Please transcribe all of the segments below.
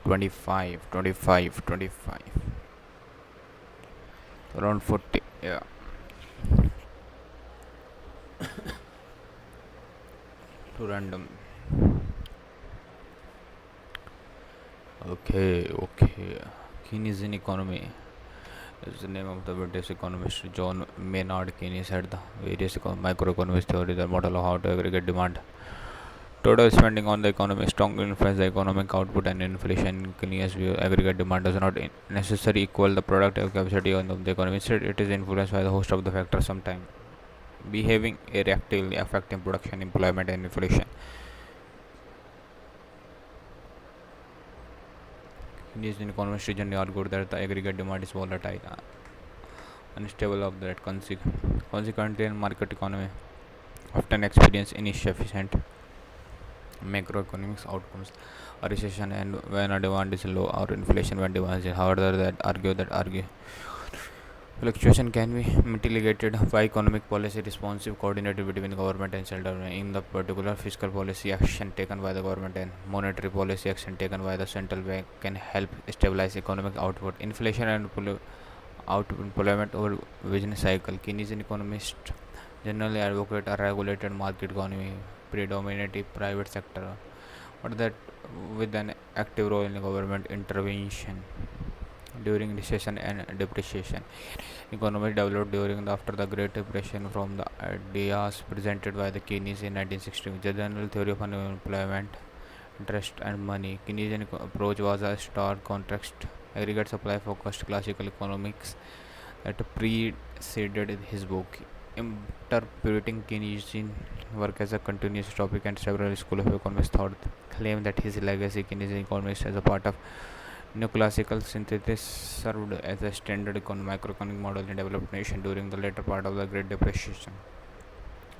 25, 25, 25. Around 40. Yeah. Too random. Okay. Keynesian economy is the name of the British economist John Maynard Keynes had the various microeconomics theory, the model of how to aggregate demand. Total spending on the economy strongly influence the economic output and inflation. In Keynes' view, aggregate demand does not necessarily equal the productive capacity of the economy. Instead, it is influenced by the host of the factors, sometimes behaving reactively, affecting production, employment, and inflation. Keynesian economists recently argued that the aggregate demand is volatile, unstable of that consequently, in market economy often experience insufficient macroeconomics outcomes, a recession and when a demand is low, or inflation when demand is. However, that argue fluctuation can be mitigated by economic policy responsive coordinated between government and central bank. In the particular, fiscal policy action taken by the government and monetary policy action taken by the central bank can help stabilize economic output, inflation, and employment over business cycle. Keynesian economists generally advocate a regulated market economy, predominantly private sector, but that with an active role in government intervention during recession and depreciation. Economy developed during after the Great Depression from the ideas presented by the Keynes in 1960. The general theory of unemployment, interest, and money. Keynesian approach was a stark contrast aggregate supply focused classical economics that preceded his book. Interpreting Keynesian work as a continuous topic, and several schools of economics thought claim that his legacy Keynesian economics as a part of neoclassical synthesis served as a standard microeconomic model in developed nations during the later part of the Great Depression,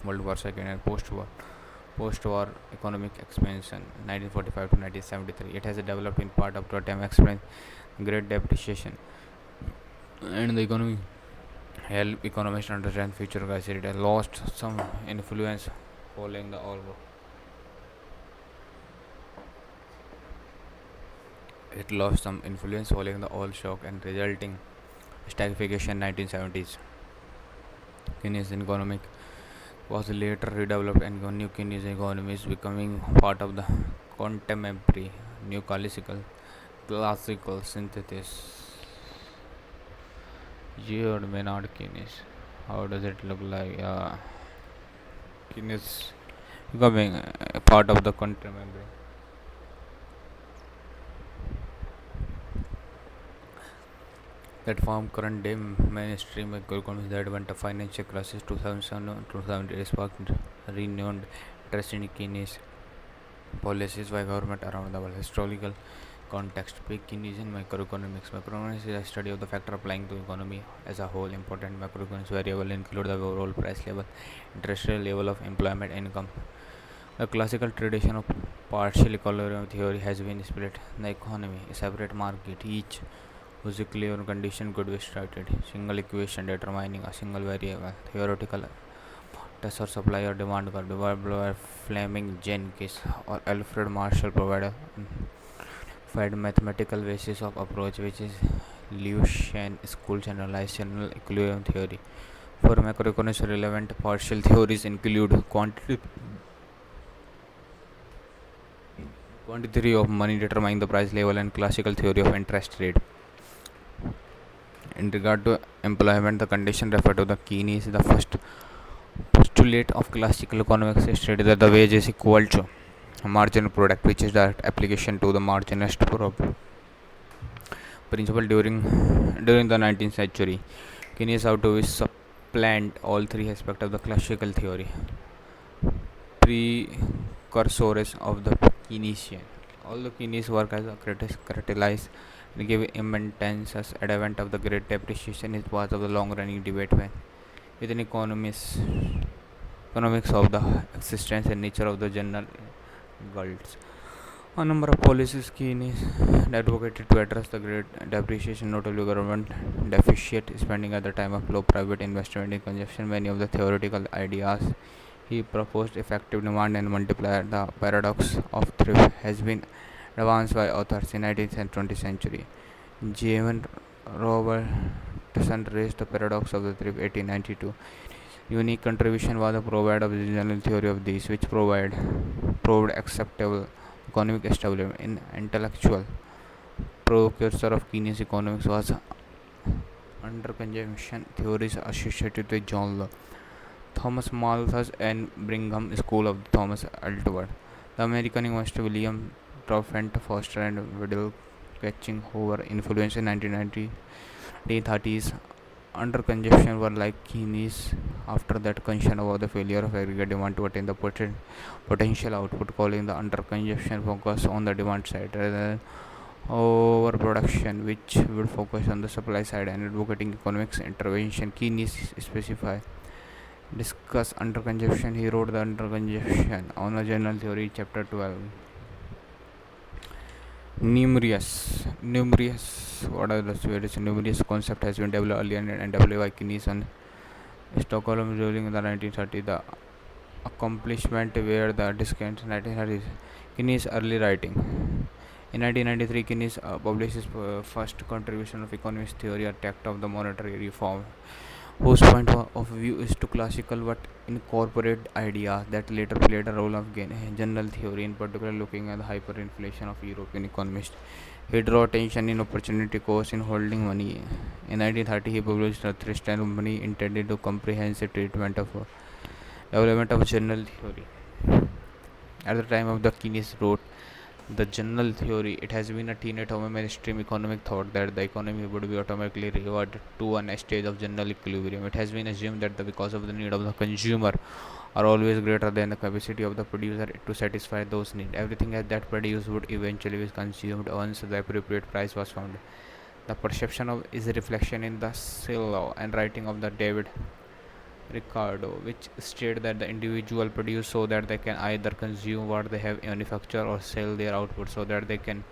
World War II, and post-war economic expansion 1945 to 1973. It has developed in part of the time explain Great Depression and the economy help economists understand future crisis. It has lost some influence following the oil. It lost some influence following the oil shock and resulting stagflation 1970s. Keynesian economic was later redeveloped and new Keynesian economy is becoming part of the contemporary new classical synthesis. George Maynard Keynes. How does it look like? Keynes becoming a part of the contemporary that form current day mainstream economies that went a financial crisis 2007 2008 sparked renewed interest in Keynes policies by government around the world. Historical context. Big Keynesian macroeconomics. Macroeconomics is a study of the factor applying to economy as a whole. Important macroeconomics variable include the overall price level, interest rate level of employment, income. The classical tradition of partial equilibrium theory has been split. The economy, a separate market, each whose equilibrium condition could be started. Single equation determining a single variable. Theoretical test or supply or demand curve developed by Fleming Jenkins or Alfred Marshall provided mathematical basis of approach which is Lewisian school generalizational equilibrium theory. For macroeconomics relevant partial theories include quantity theory of money determining the price level and classical theory of interest rate. In regard to employment, the condition referred to the Keynes is the first postulate of classical economics stated that the wage is equal to marginal product, which is direct application to the marginalist principle during the 19th century. Keynes out to supplant all three aspects of the classical theory, precursors of the Keynesian. Although Keynes' work as a criticized and gave immense advent of the Great Depression is part of the long-running debate within economics of the existence and nature of the general gults. A number of policies Keynes advocated to address the Great Depression, notably government deficit spending at the time of low private investment in consumption. Many of the theoretical ideas he proposed effective demand and multiplier. The paradox of thrift has been advanced by authors in 19th and 20th century. J.M. Robertson raised the paradox of the trip 1892. Unique contribution was the provider of the general theory of these, which proved acceptable economic establishment. In intellectual precursor of Keynesian economics was under-consumption theories associated with John Locke, Thomas Malthus, and Brigham School of Thomas Alderwood. The American economists William Trofant Foster and Vidal Catching, who were influenced in 1930s under-consumption, were like Keynes after that concern about the failure of aggregate demand to attain the potential output, calling the under-consumption focus on the demand side rather than overproduction, which would focus on the supply side, and advocating economics intervention. Keynes specify discuss underconsumption. He wrote the underconsumption on a general theory, chapter 12. Numerous what are the various numerous concept has been developed earlier and developed by Keynes and Stockholm during the 1930s. The accomplishment were the discounts 1930s. Keynes early writing. In 1993, Keynes published his first contribution of economics theory, a tract of the monetary reform, whose point of view is to classical but incorporate ideas that later played a role of general theory, in particular looking at the hyperinflation of European economies. He drew attention in opportunity cost in holding money. In 1930, he published a three-strand of money intended to comprehensive treatment of development of general theory. At the time of the Keynes wrote the general theory, it has been a tenet of a mainstream economic thought that the economy would be automatically reverted to a stage of general equilibrium. It has been assumed that because of the need of the consumer are always greater than the capacity of the producer to satisfy those needs, everything that produced would eventually be consumed once the appropriate price was found. The perception of is a reflection in the sale law and writing of the David Ricardo, which state that the individual produce so that they can either consume what they have manufactured or sell their output so that they can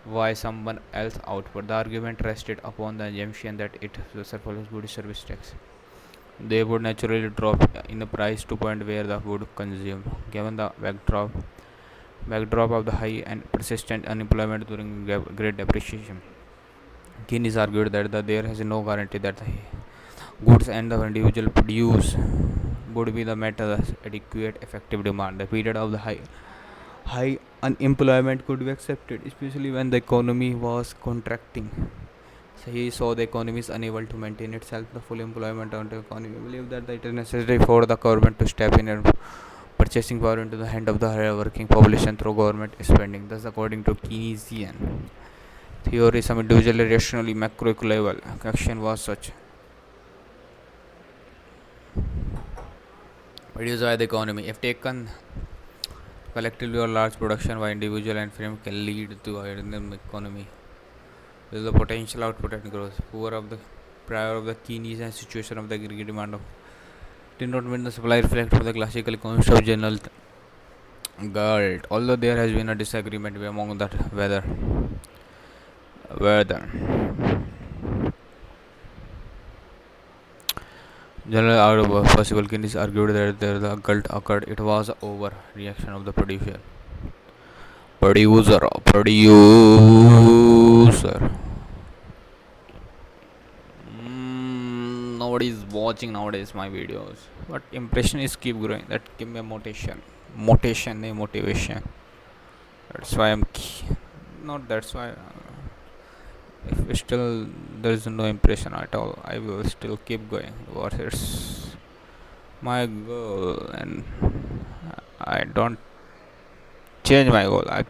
buy someone else's output. The argument rested upon the assumption that it follows good service tax. They would naturally drop in the price to point where the would consume. Given the backdrop of the high and persistent unemployment during Great Depression, Keynes argued that there is no guarantee that the goods and the individual produce would be the met adequate effective demand. The period of the high unemployment could be accepted, especially when the economy was contracting. So he saw the economy is unable to maintain itself. The full employment of the economy. He believed that it is necessary for the government to step in and purchasing power into the hand of the working population through government spending. Thus, according to Keynesian theory, some individually rationally macroeconomic action was such produced by the economy. If taken collectively or large production by individual and firm can lead to a economy with the potential output and growth. Poor of the prior of the Keynesian situation of the aggregate demand of did not mean the supply reflect of the classical economics of general Galt. Although there has been a disagreement among that whether general out of possible Keynes argued that the glut occurred. It was overreaction of the producer. Nobody is watching nowadays my videos, but impression is keep growing. That give me a motivation, motivation. That's why I'm not. That's why. If still there is no impression at all, I will still keep going. What is my goal, and I don't change my goal. I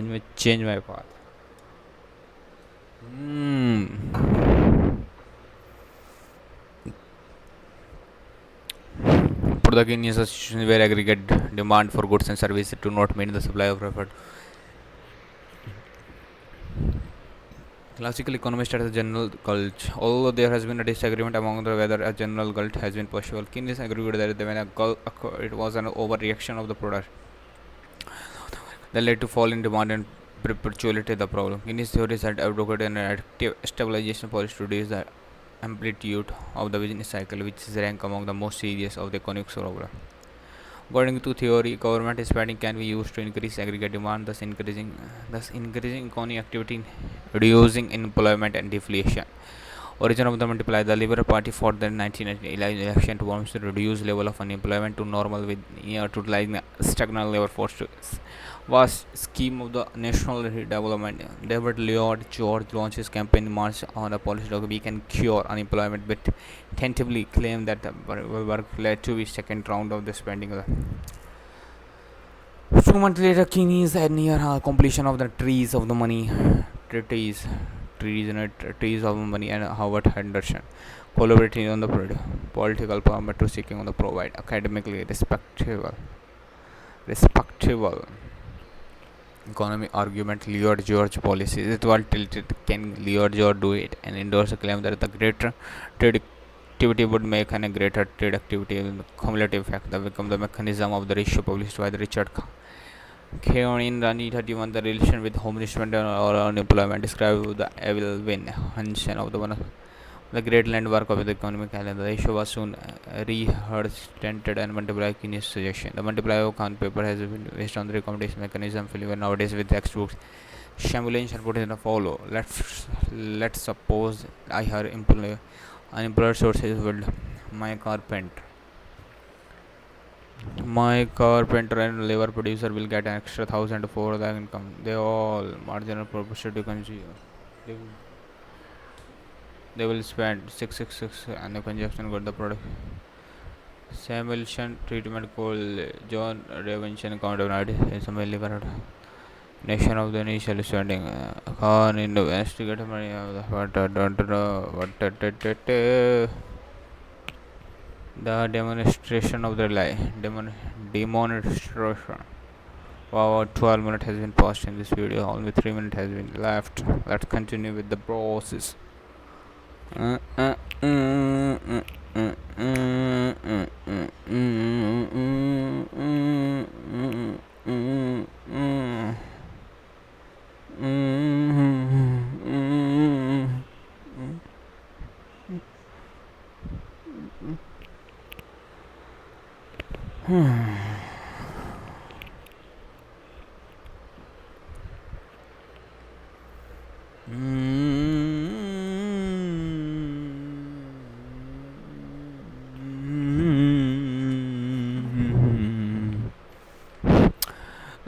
may change my path. For the Kenyan situation where aggregate demand for goods and services do not meet the supply of effort. Classical economists at the general gulch. Although there has been a disagreement among them whether a general gulch has been possible, Keynes agreed that when a gulch occurred, it was an overreaction of the product that led to fall in demand and perpetuated the problem. Keynes theories had advocated an active stabilization policy to reduce the amplitude of the business cycle, which is ranked among the most serious of the economic problems. According to theory, government spending can be used to increase aggregate demand, thus increasing economic activity, reducing unemployment and deflation. Origin of the multiplier. The Liberal Party fought the 1990 election to promise to reduce level of unemployment to normal with near to like stagnant labor force was scheme of the national development. David Lloyd George launched his campaign in March on a policy that we can cure unemployment, but tentatively claimed that the work led to the second round of the spending. 2 months later, Keynes had near completion of the trees of the money treatise, trees of money, and Howard Henderson collaborating on the political power to seeking on the provide academically respectable economic argument. Lloyd George policies it was tilted. Can Lloyd George do it and endorse a claim that the greater trade activity would make a greater trade activity cumulative effect that become the mechanism of the ratio published by the Richard Keon in 1931, the relation with homelessness or unemployment described the evil win function of the one of the great landmark of the economic calendar. The issue was soon rehearsed, tented, and multiplied in his suggestion. The multiplier of count paper has been based on the recommendation mechanism even nowadays with textbooks. Simulation put in a follow. Let's suppose I have unemployed sources will my carpenter. My carpenter and labor producer will get an extra 1,000 for the income. They all marginal proportion to consume. They, they will spend 666 and the consumption got the product. Simulation treatment called John Revention counter is a liver nation of the initial spending. Khan in the investigate money of the the demonstration of the demonstration. Wow, 12 minutes has been passed in this video. Only 3 minutes has been left. Let's continue with the process.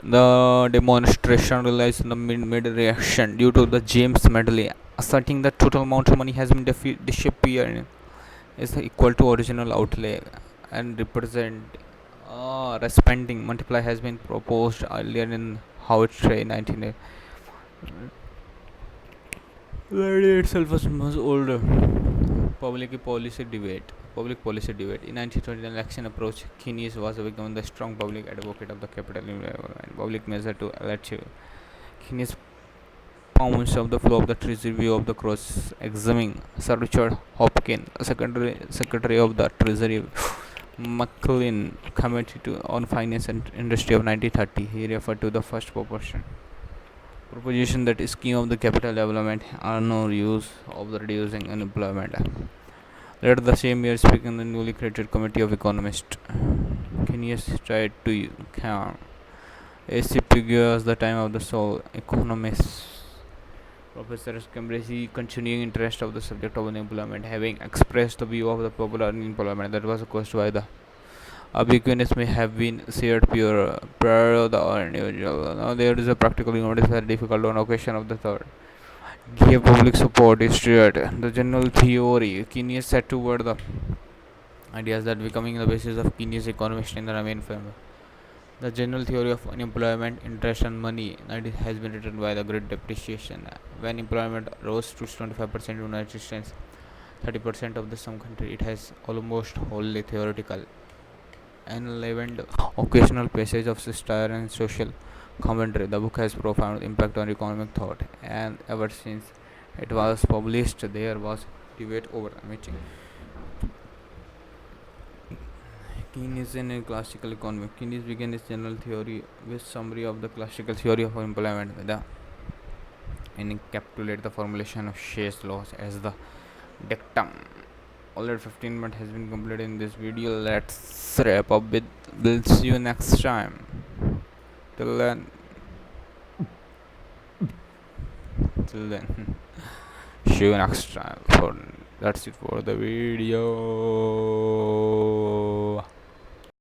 The demonstration relies on the mid reaction due to the James medley, asserting that total amount of money has been disappeared is equal to original outlay and represent spending multiply has been proposed earlier in Howard Trey 1980. The idea itself was much older. Public policy debate. Public policy debate. In 1920, the election approach, Keynes was become the strong public advocate of the capital and public measure to achieve. Keynes pounds of the flow of the treasury view of the cross examining Sir Richard Hopkins, secretary of the Treasury McLean Committee on Finance and Industry of 1930. He referred to the first proposition that scheme of the capital development are no use of the reducing unemployment. Later the same year, speaking in the newly created Committee of Economists, Keynes tried to count as the time of the sole economists. Professor Cambridge continuing interest of the subject of unemployment, having expressed the view of the popular unemployment that was caused by the ubiquitous may have been shared prior the individual. Now there is a practical notice very difficult on occasion of the third. Gave public support is shared. The general theory Keynes set toward the ideas that becoming the basis of Keynes economics in the main framework. The general theory of unemployment, interest and money has been written by the Great Depreciation. When employment rose to 25% in the United States, 30% of the some country, it has almost wholly theoretical and leavened occasional passage of satire and social commentary. The book has profound impact on economic thought, and ever since it was published, there was debate over meeting. Keynesian and classical economy. Keynes began his general theory with summary of the classical theory of employment. And encapsulate the formulation of Shay's laws as the dictum already 15 minutes has been completed in this video. Let's wrap up with, we'll see you next time. Till then, till then. See you next time. For that's it for the video.